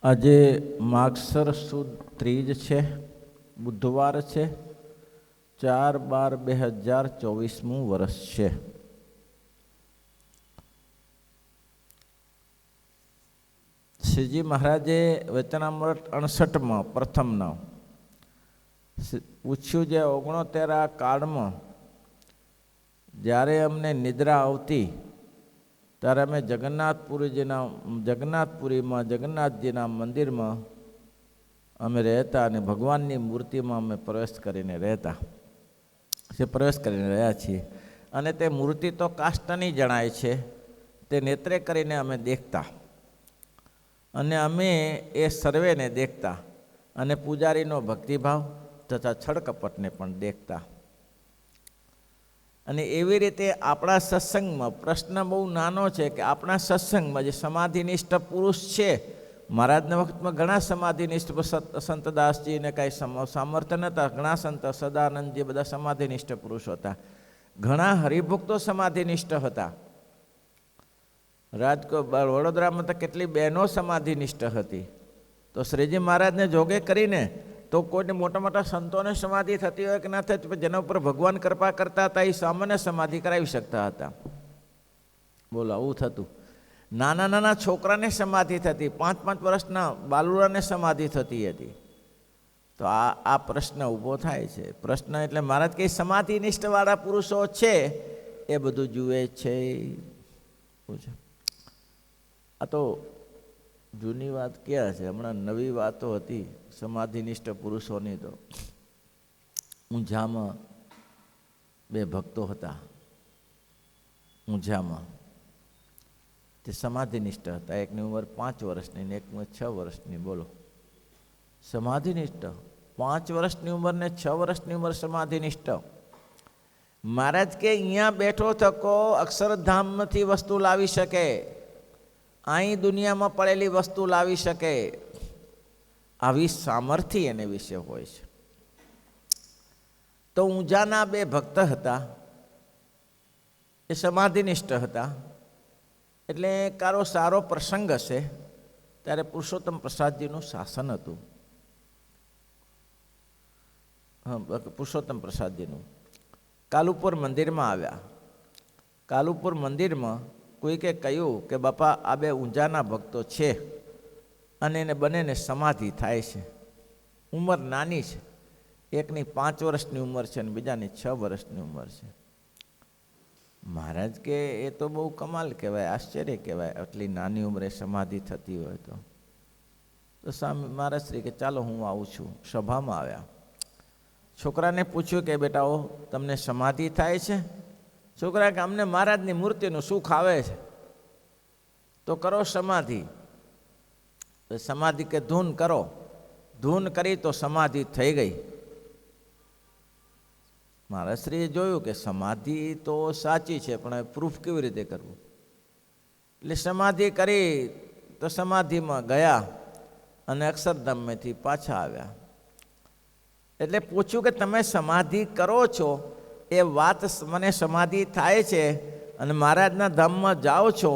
આજે માગસર સુદ ત્રીજ છે, બુધવાર છે, 4/12/2024 વર્ષ છે. શ્રીજી મહારાજે વચનામૃત 68માં પ્રથમના પૂછ્યું, જે 69 કાળમાં જ્યારે અમને નિદ્રા આવતી ત્યારે અમે જગન્નાથપુરીમાં જગન્નાથજીના મંદિરમાં અમે રહેતા અને ભગવાનની મૂર્તિમાં અમે પ્રવેશ કરીને રહ્યા છીએ. અને તે મૂર્તિ તો કાષ્ટની જણાય છે, તે નેત્રે કરીને અમે દેખતા અને અમે એ સર્વેને દેખતા અને પૂજારીનો ભક્તિભાવ તથા છળકપટને પણ દેખતા. અને એવી રીતે આપણા સત્સંગમાં પ્રશ્ન બહુ નાનો છે કે આપણા સત્સંગમાં જે સમાધિનિષ્ઠ પુરુષ છે, મહારાજના વખતમાં ઘણા સમાધિનિષ્ઠ સંતદાસજીને કાંઈ સામર્થ્ય નહોતા, ઘણા સંત સદાનંદજી બધા સમાધિનિષ્ઠ પુરુષો હતા, ઘણા હરિભક્તો સમાધિનિષ્ઠ હતા. વડોદરામાં તો કેટલી બહેનો સમાધિનિષ્ઠ હતી. તો શ્રીજી મહારાજને જોગે કરીને તો કોઈને મોટા મોટા સંતોને સમાધિ થતી હોય કે ના થતી, જેના ઉપર ભગવાન કૃપા કરતા હતા એ સામાન્ય સમાધિ કરાવી શકતા હતા. બોલો, આવું થતું. નાના નાના છોકરાને સમાધિ થતી, 5-5 વર્ષના બાલુડાને સમાધિ થતી હતી. તો આ પ્રશ્ન ઊભો થાય છે. પ્રશ્ન એટલે મહારાજ કંઈ સમાધિનિષ્ઠવાળા પુરુષો છે એ બધું જુએ છે. આ તો જૂની વાત ક્યાં છે, હમણાં નવી વાતો હતી સમાધિનિષ્ઠ પુરુષોની. તો ઊંઝામાં 2 ભક્તો હતા, ઊંઝામાં તે સમાધિનિષ્ઠ હતા. એકની ઉંમર 5 વર્ષની ને એકની 6 વર્ષની. બોલો, સમાધિનિષ્ઠ 5 વર્ષની ઉંમર ને 6 વર્ષની ઉંમર સમાધિનિષ્ઠ. મહારાજ કે અહીંયા બેઠો થકો અક્ષરધામમાંથી વસ્તુ લાવી શકે, અહીં દુનિયામાં પડેલી વસ્તુ લાવી શકે, આવી સામર્થ્ય એને વિશે હોય છે. તો ઊંઝાના 2 ભક્ત હતા, એ સમાધિનિષ્ઠ હતા. એટલે સારો પ્રસંગ હશે ત્યારે પુરુષોત્તમ પ્રસાદજીનું શાસન હતું. પુરુષોત્તમ પ્રસાદજીનું કાલુપુર મંદિરમાં આવ્યા. કાલુપુર મંદિરમાં કોઈકે કહ્યું કે બાપા, આ 2 ઊંઝાના ભક્તો છે અને એને બંનેને સમાધિ થાય છે. ઉંમર નાની છે, એકની 5 વર્ષની ઉંમર છે અને બીજાની 6 વર્ષની ઉંમર છે. મહારાજ કે એ તો બહુ કમાલ કહેવાય, આશ્ચર્ય કહેવાય, આટલી નાની ઉંમરે સમાધિ થતી હોય. તો સામે મહારાજ શ્રી કે ચાલો હું આવું છું. સભામાં આવ્યા. છોકરાને પૂછ્યું કે બેટાઓ, તમને સમાધિ થાય છે? છોકરા કે અમને મહારાજની મૂર્તિનું સુખ આવે છે. તો કરો સમાધિ. સમાધિ કે ધૂન કરો. ધૂન કરી તો સમાધિ થઈ ગઈ. મહારાજશ્રીએ જોયું કે સમાધિ તો સાચી છે, પણ પ્રૂફ કેવી રીતે કરવું? એટલે સમાધિ કરી તો સમાધિમાં ગયા અને અક્ષરધામમાંથી પાછા આવ્યા. એટલે પૂછ્યું કે તમે સમાધિ કરો છો, એ વાત મને સમાધિ થાય છે અને મહારાજના ધામમાં જાઓ છો,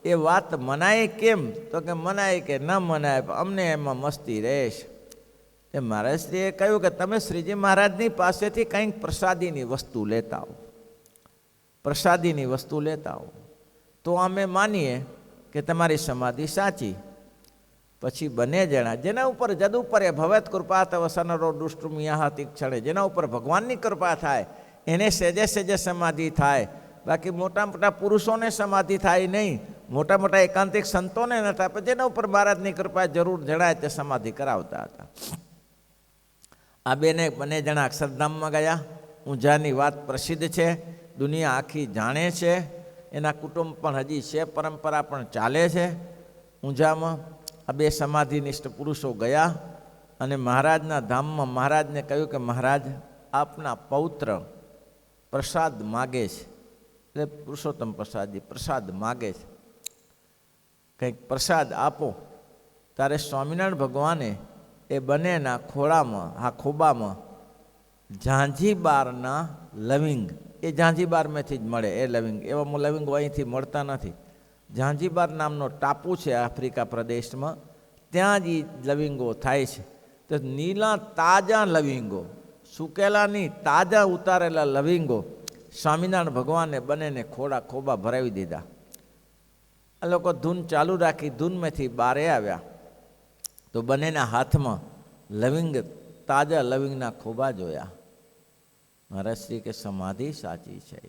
એ વાત મનાય કેમ? તો કે મનાય કે ન મનાય, અમને એમાં મસ્તી રહેશ. એ મહારાજશ્રીએ કહ્યું કે તમે શ્રીજી મહારાજની પાસેથી કંઈક પ્રસાદીની વસ્તુ લેતા હો, પ્રસાદીની વસ્તુ લેતા હો, તો અમે માનીએ કે તમારી સમાધિ સાચી. પછી બંને જણા, જેના ઉપર જદ ઉપર એ ભવેત કૃપા તવ સનરો દુષ્ટુમિયાહાતિ ક્ષણે, જેના ઉપર ભગવાનની કૃપા થાય એને સેજે સેજે સમાધિ થાય. બાકી મોટા મોટા પુરુષોને સમાધિ થાય નહીં, મોટા મોટા એકાંતિક સંતોને ન થાય, પણ જેના ઉપર મહારાજની કૃપા જરૂર જણાય તે સમાધિ કરાવતા હતા. આ બંને જણા અક્ષરધામમાં ગયા. ઊંઝાની વાત પ્રસિદ્ધ છે, દુનિયા આખી જાણે છે, એના કુટુંબ પણ હજી છે, પરંપરા પણ ચાલે છે ઊંઝામાં. આ 2 સમાધિનિષ્ઠ પુરુષો ગયા અને મહારાજના ધામમાં મહારાજને કહ્યું કે મહારાજ, આપના પૌત્ર પ્રસાદ માગે છે. એટલે પુરુષોત્તમ પ્રસાદજી પ્રસાદ માગે છે, કંઈક પ્રસાદ આપો. ત્યારે સ્વામિનારાયણ ભગવાને એ બંનેના ખોબામાં ઝાંઝીબારના લવિંગ, એ ઝાંઝીબારમાંથી જ મળે એ લવિંગ, એવા લવિંગો અહીંથી મળતા નથી. ઝાંઝીબાર નામનો ટાપુ છે આફ્રિકા પ્રદેશમાં, ત્યાં જ એ લવિંગો થાય છે. તો નીલા તાજા લવિંગો, સૂકેલા નહીં, તાજા ઉતારેલા લવિંગો સ્વામિનારાયણ ભગવાને બંનેને ખોબા ભરાવી દીધા. આ લોકો ધૂન ચાલુ રાખી, ધૂનમાંથી બારે આવ્યા તો બંનેના હાથમાં લવિંગ, તાજા લવિંગના ખોબા જોયા. મહારાજ શ્રી કે સમાધિ સાચી છે,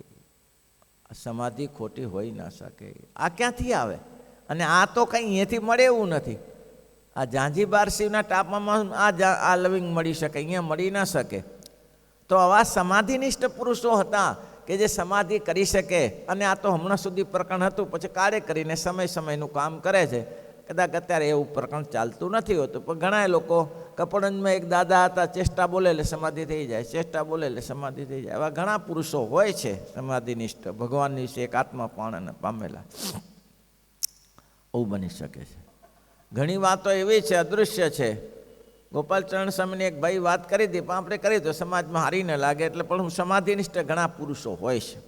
સમાધિ ખોટી હોઈ ના શકે. આ ક્યાંથી આવે? અને આ તો કંઈ અહીંયાથી મળે એવું નથી. આ ઝાંઝીબાર શિવના ટાપામાં આ લવિંગ મળી શકે, અહીંયા મળી ના શકે. તો આવા સમાધિનિષ્ઠ પુરુષો હતા કે જે સમાધિ કરી શકે. અને આ તો હમણાં સુધી પ્રકરણ હતું, પછી કાર્ય કરીને સમયનું કામ કરે છે. કદાચ અત્યારે એવું પ્રકરણ ચાલતું નથી હોતું, પણ ઘણા લોકો, કપડંજમાં એક દાદા હતા, ચેષ્ટા બોલે એટલે સમાધિ થઈ જાય, ચેષ્ટા બોલે એટલે સમાધિ થઈ જાય. એવા ઘણા પુરુષો હોય છે સમાધિનિષ્ઠ, ભગવાનની વિશે એક આત્મા પાણને પામેલા. આવું બની શકે છે. ઘણી વાતો એવી છે, અદૃશ્ય છે. ગોપાલચરણ સ્વામીને એક ભાઈ વાત કરી હતી, પણ આપણે કરી તો સમાજમાં હારી ન લાગે એટલે, પણ હું સમાધિનિષ્ઠ ઘણા પુરુષો હોય છે.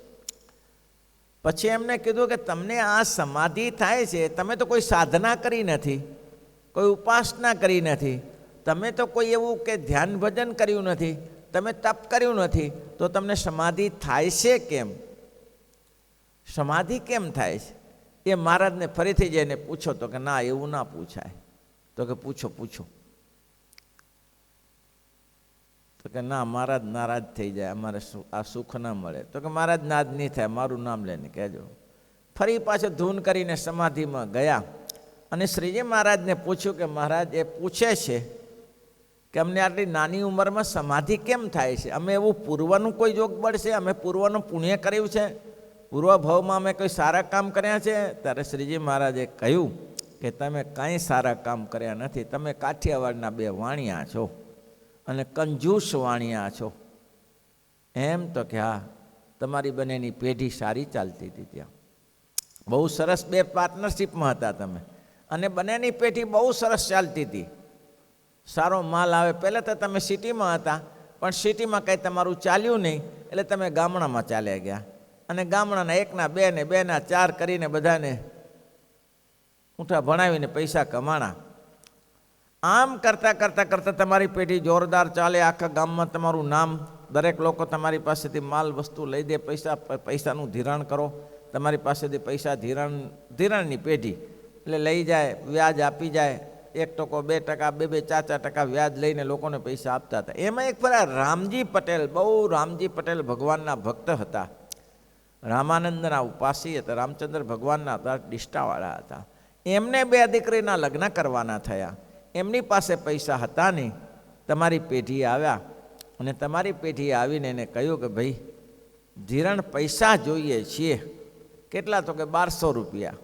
પછી એમને કીધું કે તમને આ સમાધિ થાય છે, તમે તો કોઈ સાધના કરી નથી, કોઈ ઉપાસના કરી નથી, તમે તો કોઈ એવું કે ધ્યાન ભજન કર્યું નથી, તમે તપ કર્યું નથી, તો તમને સમાધિ થાય છે કેમ? સમાધિ કેમ થાય છે? એ મહારાજને ફરીથી જઈને પૂછો. તો કે ના, એવું ના પૂછાય. તો કે પૂછો. તો કે ના, મહારાજ નારાજ થઈ જાય, અમારે આ સુખ ના મળે. તો કે મહારાજ નાદ નહીં થાય, મારું નામ લઈને કહેજો. ફરી પાછો ધૂન કરીને સમાધિમાં ગયા અને શ્રીજી મહારાજને પૂછ્યું કે મહારાજ એ પૂછે છે કે અમને આટલી નાની ઉંમરમાં સમાધિ કેમ થાય છે? અમે એવું પૂર્વનું કોઈ જોગ બળ છે? અમે પૂર્વનું પુણ્ય કર્યું છે? પૂર્વ ભાવમાં અમે કોઈ સારા કામ કર્યા છે? ત્યારે શ્રીજી મહારાજે કહ્યું કે તમે કાંઈ સારા કામ કર્યા નથી, તમે કાઠિયાવાડના બે વાણિયા છો અને કંજૂસ વાણિયા છો. એમ તો કે હા, તમારી બંનેની પેઢી સારી ચાલતી હતી, ત્યાં બહુ સરસ બે પાર્ટનરશિપમાં હતા તમે, અને બંનેની પેઢી બહુ સરસ ચાલતી હતી, સારો માલ આવે. પહેલાં તો તમે સિટીમાં હતા, પણ સિટીમાં કંઈ તમારું ચાલ્યું નહીં, એટલે તમે ગામડામાં ચાલ્યા ગયા, અને ગામડાના એકના બે ને બેના ચાર કરીને બધાને ઊંઠા ભણાવીને પૈસા કમાણા. આમ કરતાં તમારી પેઢી જોરદાર ચાલે, આખા ગામમાં તમારું નામ, દરેક લોકો તમારી પાસેથી માલ વસ્તુ લઈ દે, પૈસાનું ધિરાણ કરો, તમારી પાસેથી પૈસા ધિરાણની પેઢી એટલે લઈ જાય, વ્યાજ આપી જાય, 1%, 2%, 2, 4% વ્યાજ લઈને લોકોને પૈસા આપતા હતા. એમાં એક ફરા રામજી પટેલ, બહુ રામજી પટેલ ભગવાનના ભક્ત હતા, રામાનંદના ઉપાસી હતા, રામચંદ્ર ભગવાનના હતા, નિષ્ઠાવાળા હતા. એમને બે દીકરીના લગ્ન કરવાના થયા. એમની પાસે પૈસા હતા નહીં. તમારી પેઢી આવ્યા અને તમારી પેઢી આવીને એને કહ્યું કે ભાઈ ધિરાણ પૈસા જોઈએ છીએ. કેટલા? તો કે 1200 રૂપિયા.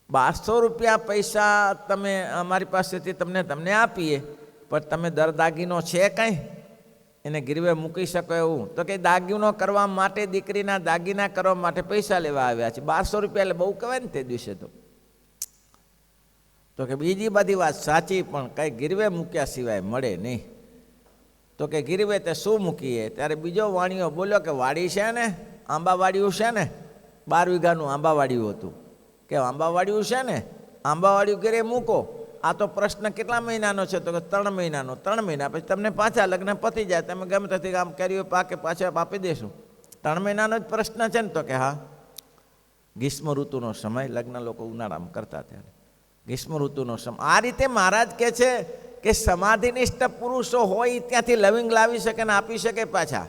1200 રૂપિયા પૈસા તમે અમારી પાસેથી તમને આપીએ, પણ તમે દર દાગીનો છે કાંઈ એને ગીરવે મૂકી શકો એવું? તો કે દાગીનો કરવા માટે, દીકરીના દાગીના કરવા માટે પૈસા લેવા આવ્યા છે. 1200 રૂપિયા એટલે બહુ કહેવાય ને તે દિવસે તો કે બીજી બધી વાત સાચી, પણ કંઈ ગીરવે મૂક્યા સિવાય મળે નહીં. તો કે ગીરવે તે શું મૂકીએ? ત્યારે બીજો વાણિયો બોલ્યો કે વાડી છે ને, આંબાવાડિયું છે ને, 12 વીઘાનું આંબાવાડિયું હતું, કે આંબાવાડિયું છે ને, આંબાવાડિયું ઘરે મૂકો. આ તો પ્રશ્ન કેટલા મહિનાનો છે? તો કે 3 મહિનાનો. 3 મહિના પછી તમને પાછા લગ્ન પતી જાય, તમે ગમે ત્યાંથી આમ કર્યું પાકે પાછા આપી દેશું. 3 મહિનાનો જ પ્રશ્ન છે ને? તો કે હા. ગ્રીષ્મ ઋતુનો સમય, લગ્ન લોકો ઉનાળામાં કરતા ત્યારે, ગ્રીષ્મ ઋતુનો સમય. આ રીતે મહારાજ કહે છે કે સમાધિનિષ્ઠ પુરુષો હોય ત્યાંથી લવિંગ લાવી શકે ને આપી શકે પાછા.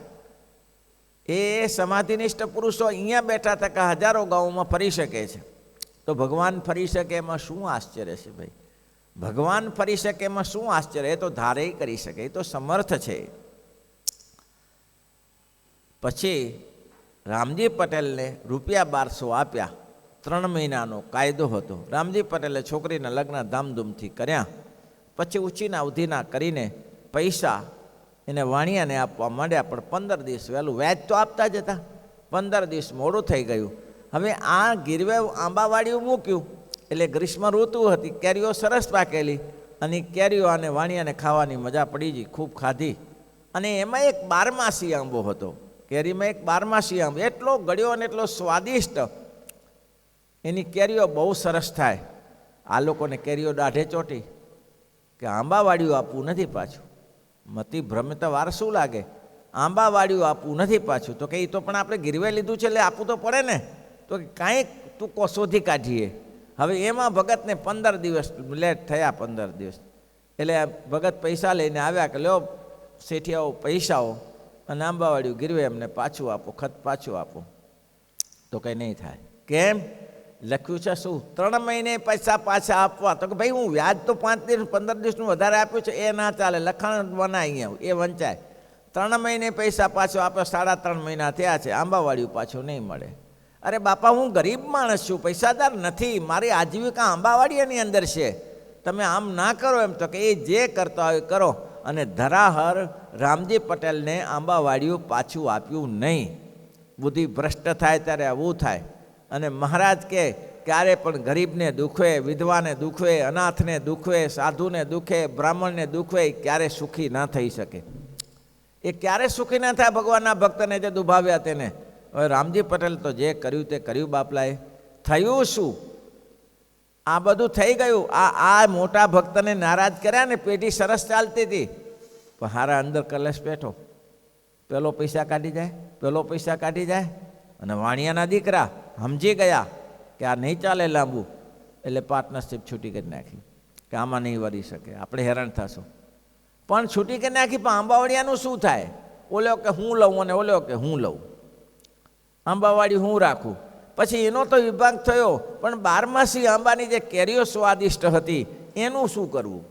એ સમાધિનિષ્ઠ પુરુષો અહીંયા બેઠા તકા હજારો ગામોમાં ફરી શકે છે. તો ભગવાન ફરી શકે એમાં શું આશ્ચર્ય છે ભાઈ? ભગવાન ફરી શકે એમાં શું આશ્ચર્ય? એ તો ધારે કરી શકે, એ તો સમર્થ છે. પછી રામજી પટેલને રૂપિયા 1200 આપ્યા. 3 મહિનાનો કાયદો હતો. રામજી પટેલે છોકરીના લગ્ન ધામધૂમથી કર્યા. પછી ઊંચીના અવધિના કરીને પૈસા એને વાણિયાને આપવા માંડ્યા, પણ 15 દિવસ વહેલું. વ્યાજ તો આપતા જ હતા, 15 દિવસ મોડું થઈ ગયું. હવે આ ગીરવે આંબાવાડિયું મૂક્યું એટલે ગ્રીષ્મ ઋતુ હતી, કેરીઓ સરસ પાકેલી, અને કેરીઓ આને વાણિયાને ખાવાની મજા પડી ગઈ, ખૂબ ખાધી. અને એમાં એક 12માસી આંબો હતો, કેરીમાં એક 12માસી આંબો, એટલો ગળ્યો અને એટલો સ્વાદિષ્ટ. એની કેરીઓ બહુ સરસ થાય. આ લોકોને કેરીઓ દાઢે ચોટી, કે આંબાવાડિયું આપવું નથી પાછું. મતિ ભ્રમે તો વાર શું લાગે, આંબાવાડિયું આપવું નથી પાછું. તો કે એ તો પણ આપણે ગીરવે લીધું છે એટલે આપવું તો પડે ને. તો કાંઈક તું શોધી કાઢીએ. હવે એમાં ભગતને 15 દિવસ લેટ થયા. 15 દિવસ એટલે ભગત પૈસા લઈને આવ્યા કે લ્યો શેઠિયાઓ પૈસાઓ અને આંબાવાડિયું ગીરવે એમને પાછું આપો, ખત પાછું આપો. તો કંઈ નહીં થાય. કેમ? લખ્યું છે શું? 3 મહિને પૈસા પાછા આપવા. તો કે ભાઈ હું વ્યાજ તો 5 દિવસ 15 દિવસનું વધારે આપ્યું છે એ ના ચાલે, લખાણ બનાય અહીંયા, એ વંચાય. 3 મહિને પૈસા પાછો આપ્યો, 3.5 મહિના થયા છે, આંબાવાડિયું પાછું નહીં મળે. અરે બાપા હું ગરીબ માણસ છું, પૈસાદાર નથી, મારી આજીવિકા આંબાવાડિયાની અંદર છે, તમે આમ ના કરો એમ. તો કે એ જે કરતા હોય કરો. અને ધરાહર રામજી પટેલને આંબાવાડિયું પાછું આપ્યું નહીં. બુદ્ધિ ભ્રષ્ટ થાય ત્યારે આવું થાય. અને મહારાજ કે ક્યારે પણ ગરીબને દુખવે, વિધવાને દુખવે, અનાથને દુખવે, સાધુને દુખે, બ્રાહ્મણને દુખવે, ક્યારે સુખી ના થઈ શકે. એ ક્યારે સુખી ના થાય ભગવાનના ભક્તને જે દુભાવ્યા તેને. હવે રામજી પટેલ તો જે કર્યું તે કર્યું બાપલાએ. થયું શું? આ બધું થઈ ગયું. આ મોટા ભક્તને નારાજ કર્યા ને, પેઢી સરસ ચાલતી હતી, પણ હારા અંદર કલેશ બેઠો. પેલો પૈસા કાઢી જાય, પેલો પૈસા કાઢી જાય. અને વાણિયાના દીકરા સમજી ગયા કે આ નહીં ચાલે લાંબુ, એટલે પાર્ટનરશીપ છૂટી કરી નાખી કે આમાં નહીં વળી શકે, આપણે હેરાન થશું. પણ છૂટી કરી નાખી, પણ આંબાવાડિયાનું શું થાય? ઓલો કે હું લઉં અને ઓલો કે હું લઉં, આંબાવાડી હું રાખું. પછી એનો તો વિભાગ થયો, પણ 12માસી આંબાની જે કેરીઓ સ્વાદિષ્ટ હતી એનું શું કરવું?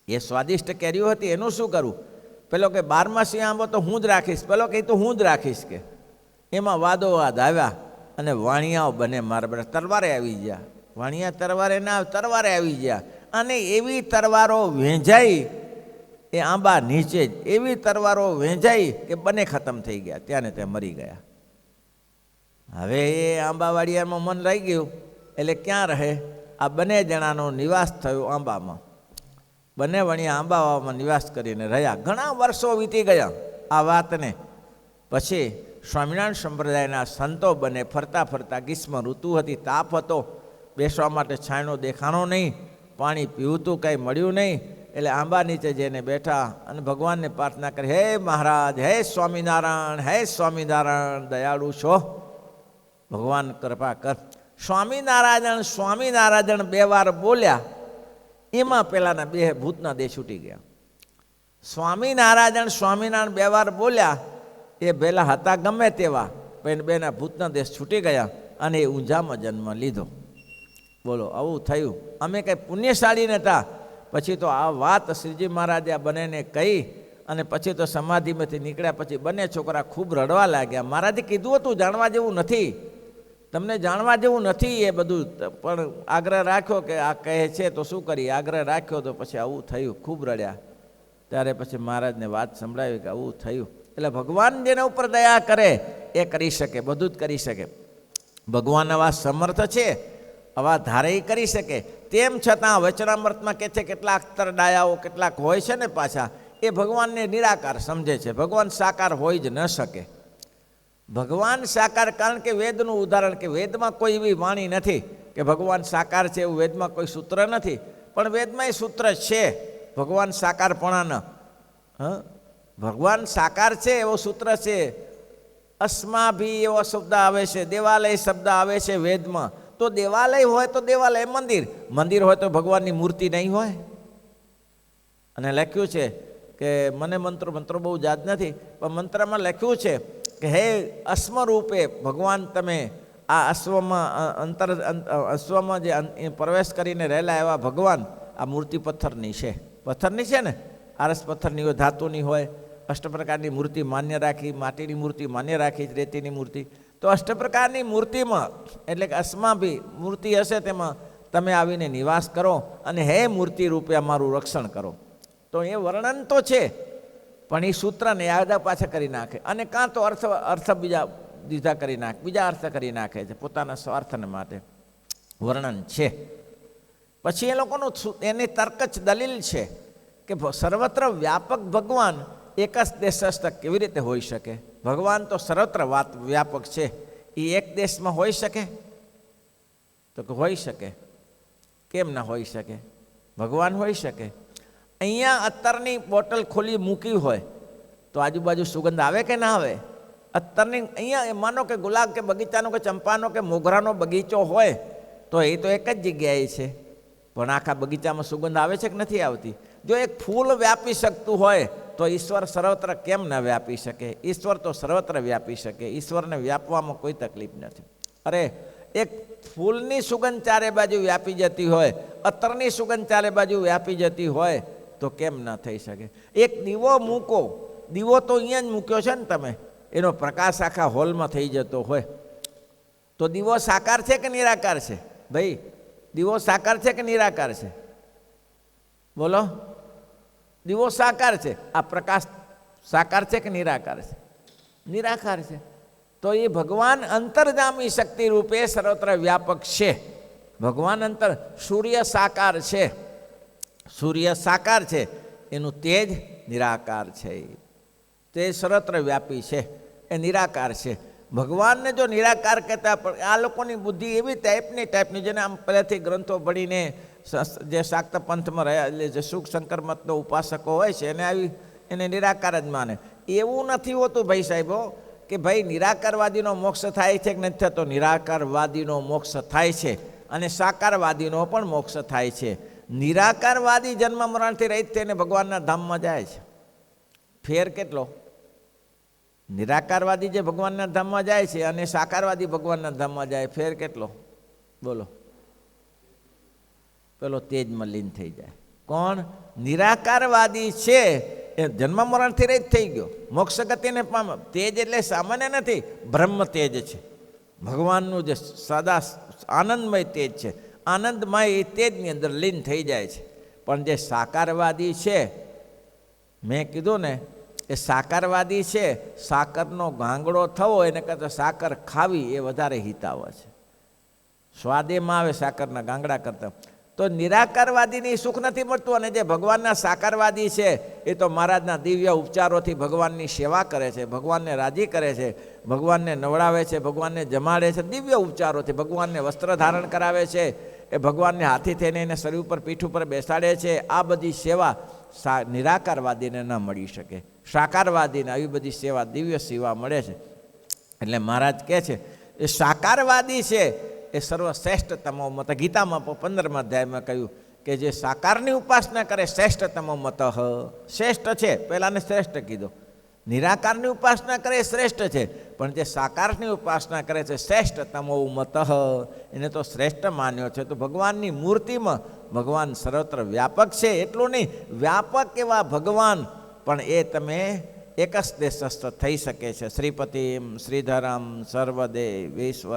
એ સ્વાદિષ્ટ કેરીઓ હતી એનું શું કરવું? પેલો કે 12માસી આંબો તો હું જ રાખીશ, પેલો કે તો હું જ રાખીશ. કે એમાં વાદોવાદ આવ્યા અને વાણિયાઓ બને મારા બધા તરવારે આવી ગયા. વાણિયા તરવારે ના, તરવારે આવી ગયા. અને એવી તરવારો વેંજાઈ એ આંબા નીચે જ, એવી તરવારો વેંજાઈ કે બંને ખતમ થઈ ગયા, ત્યાં ને ત્યાં મરી ગયા. હવે એ આંબાવાડિયામાં મન રહી ગયું એટલે ક્યાં રહે? આ બંને જણાનો નિવાસ થયો આંબામાં. બંને વણિયા આંબાવામાં નિવાસ કરીને રહ્યા. ઘણા વર્ષો વીતી ગયા આ વાતને. પછી સ્વામિનારાયણ સંપ્રદાયના સંતો બને. ફરતા ફરતા ગ્રીષ્મ ઋતુ હતી, તાપ હતો, બેસવા માટે છાંયનો દેખાણો નહીં, પાણી પીવું કંઈ મળ્યું નહીં. એટલે આંબા નીચે જઈને બેઠા અને ભગવાનને પ્રાર્થના કરી, હે મહારાજ, હે સ્વામિનારાયણ, હે સ્વામિનારાયણ, દયાળુ છો, ભગવાન કૃપા કર. સ્વામિનારાયણ સ્વામિનારાયણ 2 વાર બોલ્યા, એમાં પેલાના 2 ભૂતના દેહ છૂટી ગયા. સ્વામિનારાયણ સ્વામિનારાયણ 2 વાર બોલ્યા, એ પહેલાં હતા ગમે તેવા, પણ બેના ભૂતના દેશ છૂટી ગયા અને એ ઊંઝામાં જન્મ લીધો. બોલો, આવું થયું. અમે કંઈ પુણ્યશાળી નહોતા. પછી તો આ વાત શ્રીજી મહારાજે આ બંનેને કહી અને પછી તો સમાધિમાંથી નીકળ્યા. પછી બંને છોકરા ખૂબ રડવા લાગ્યા. મહારાજે કીધું હતું જાણવા જેવું નથી, તમને જાણવા જેવું નથી એ બધું, પણ આગ્રહ રાખ્યો કે આ કહે છે તો શું કરીએ. આગ્રહ રાખ્યો તો પછી આવું થયું. ખૂબ રડ્યા. ત્યારે પછી મહારાજને વાત સંભળાવી કે આવું થયું. એટલે ભગવાન જેના ઉપર દયા કરે એ કરી શકે, બધું જ કરી શકે. ભગવાન આવા સમર્થ છે, આવા ધારે કરી શકે. તેમ છતાં વચનામૃતમાં કહે છે કેટલાક તરડાયાઓ કેટલાક હોય છે ને પાછા, એ ભગવાનને નિરાકાર સમજે છે. ભગવાન સાકાર હોય જ ન શકે. ભગવાન સાકાર, કારણ કે વેદનું ઉદાહરણ, કે વેદમાં કોઈ એવી વાણી નથી કે ભગવાન સાકાર છે, એવું વેદમાં કોઈ સૂત્ર નથી. પણ વેદમાં એ સૂત્ર છે ભગવાન સાકારપણાના. ભગવાન સાકાર છે એવો સૂત્ર છે. અસ્માભી એવો શબ્દ આવે છે, દેવાલય શબ્દ આવે છે વેદમાં. તો દેવાલય હોય તો દેવાલય મંદિર, મંદિર હોય તો ભગવાનની મૂર્તિ નહીં હોય. અને લખ્યું છે કે મને મંત્રો બહુ યાદ નથી, પણ મંત્રમાં લખ્યું છે કે હે અશ્વ રૂપે ભગવાન, તમે આ અશ્વમાં જે પ્રવેશ કરીને રહેલા એવા ભગવાન, આ મૂર્તિ પથ્થરની છે. પથ્થરની છે ને, આરસ પથ્થરની હોય, ધાતુની હોય. 8 પ્રકારની મૂર્તિ માન્ય રાખી, માટીની મૂર્તિ માન્ય રાખી, રેતીની મૂર્તિ. તો 8 પ્રકારની મૂર્તિમાં, એટલે કે અસ્માભી મૂર્તિ હશે તેમાં તમે આવીને નિવાસ કરો અને હે મૂર્તિ રૂપે અમારું રક્ષણ કરો. તો એ વર્ણન તો છે, પણ એ સૂત્રને યાદ પાછા કરી નાખે. અને કાં તો અર્થ બીજા દીધા કરી નાખે, બીજા અર્થ કરી નાખે છે પોતાના સ્વાર્થને માટે. વર્ણન છે. પછી એ લોકોનું એની તર્ક જ દલીલ છે કે સર્વત્ર વ્યાપક ભગવાન એક જ દેશસ્થ કેવી રીતે હોઈ શકે? ભગવાન તો સર્વત્ર વ્યાપક છે, એ એક દેશમાં હોઈ શકે? તો કે હોઈ શકે. કેમ ના હોઈ શકે? ભગવાન હોઈ શકે. અહીંયા અત્તરની બોટલ ખોલી મૂકી હોય તો આજુબાજુ સુગંધ આવે કે ના આવે? અત્તરની અહીંયા માનો કે ગુલાબ કે બગીચાનો કે ચંપાનો કે મોગરાનો બગીચો હોય તો એ તો એક જ જગ્યાએ છે, પણ આખા બગીચામાં સુગંધ આવે છે કે નથી આવતી? જો એક ફૂલ વ્યાપી શકતું હોય તો ઈશ્વર સર્વત્ર કેમ ન વ્યાપી શકે? ઈશ્વર તો સર્વત્ર વ્યાપી શકે, ઈશ્વરને વ્યાપવામાં કોઈ તકલીફ નથી. અરે એક ફૂલની સુગંધ ચારે બાજુ વ્યાપી જતી હોય, અત્તરની સુગંધ ચારે બાજુ વ્યાપી જતી હોય તો કેમ ન થઈ શકે? એક દીવો મૂકો, દીવો તો અહીંયા જ મૂક્યો છે ને તમે, એનો પ્રકાશ આખા હોલમાં થઈ જતો હોય તો દીવો સાકાર છે કે નિરાકાર છે? ભાઈ દીવો સાકાર છે કે નિરાકાર છે? બોલો. દીવો સાકાર છે, આ પ્રકાશ સાકાર છે કે નિરાકાર છે? નિરાકાર છે. તો એ ભગવાન અંતર્જામી શક્તિ રૂપે સર્વત્ર વ્યાપક છે. ભગવાન અંતર, સૂર્ય સાકાર છે, સૂર્ય સાકાર છે, એનું તેજ નિરાકાર છે, તે સર્વત્ર વ્યાપી છે, એ નિરાકાર છે. ભગવાનને જો નિરાકાર કહેતા, પણ આ લોકોની બુદ્ધિ એવી ટાઈપની જેને આમ પહેલાંથી ગ્રંથો ભણીને જે શાક્ત પંથમાં રહ્યા, એટલે જે સુખ શંકર મતનો ઉપાસકો હોય છે એને નિરાકાર જ માને. એવું નથી હોતું ભાઈ સાહેબો કે ભાઈ નિરાકારવાદીનો મોક્ષ થાય છે કે નથી થતો? નિરાકારવાદીનો મોક્ષ થાય છે અને સાકારવાદીનો પણ મોક્ષ થાય છે. નિરાકારવાદી જન્મ મરણથી રહિત થઈને ભગવાનના ધામમાં જાય છે. ફેર કેટલો? નિરાકારવાદી જે ભગવાનના ધામમાં જાય છે અને સાકારવાદી ભગવાનના ધામમાં જાય, ફેર કેટલો? બોલો. પેલો તેજમાં લીન થઈ જાય. કોણ? નિરાકારવાદી છે એ જન્મ મરણથી રહિત થઈ ગયો, મોક્ષ ગતિને પામે. તેજ એટલે સામાન્ય નથી, બ્રહ્મ તેજ છે, ભગવાનનું જે સદા આનંદમય તેજ છે, આનંદમય એ તેજની અંદર લીન થઈ જાય છે. પણ જે સાકારવાદી છે, મેં કીધું ને, એ સાકારવાદી છે, સાકરનો ગાંગડો થવો એને કરતાં સાકર ખાવી એ વધારે હિતાવ છે. સ્વાદેમાં આવે સાકરના ગાંગડા કરતાં. તો નિરાકારવાદીની સુખ નથી મળતું. અને જે ભગવાનના સાકારવાદી છે એ તો મહારાજના દિવ્ય ઉપચારોથી ભગવાનની સેવા કરે છે, ભગવાનને રાજી કરે છે, ભગવાનને નવડાવે છે, ભગવાનને જમાડે છે, દિવ્ય ઉપચારોથી ભગવાનને વસ્ત્ર ધારણ કરાવે છે, એ ભગવાનને હાથી થઈને એને શરીર ઉપર પીઠ ઉપર બેસાડે છે. આ બધી સેવા નિરાકારવાદીને ન મળી શકે. સાકારવાદીને આવી બધી સેવા, દિવ્ય સેવા મળે છે. એટલે મહારાજ કહે છે એ સાકારવાદી છે એ સર્વશ્રેષ્ઠતમો મત. ગીતામાં 15મા અધ્યાયમાં કહ્યું કે જે સાકારની ઉપાસના કરે શ્રેષ્ઠતમો મત, શ્રેષ્ઠ છે. પહેલાંને શ્રેષ્ઠ કીધો. નિરાકારની ઉપાસના કરે એ શ્રેષ્ઠ છે, પણ જે સાકારની ઉપાસના કરે છે શ્રેષ્ઠતમો મત, એને તો શ્રેષ્ઠ માન્યો છે. તો ભગવાનની મૂર્તિમાં ભગવાન સર્વત્ર વ્યાપક છે. એટલું નહીં, વ્યાપક એવા ભગવાન પણ એ તમે એક જ દેશસ્થ થઈ શકે છે. શ્રીપતિમ શ્રીધરમ સર્વદેવેશ્વર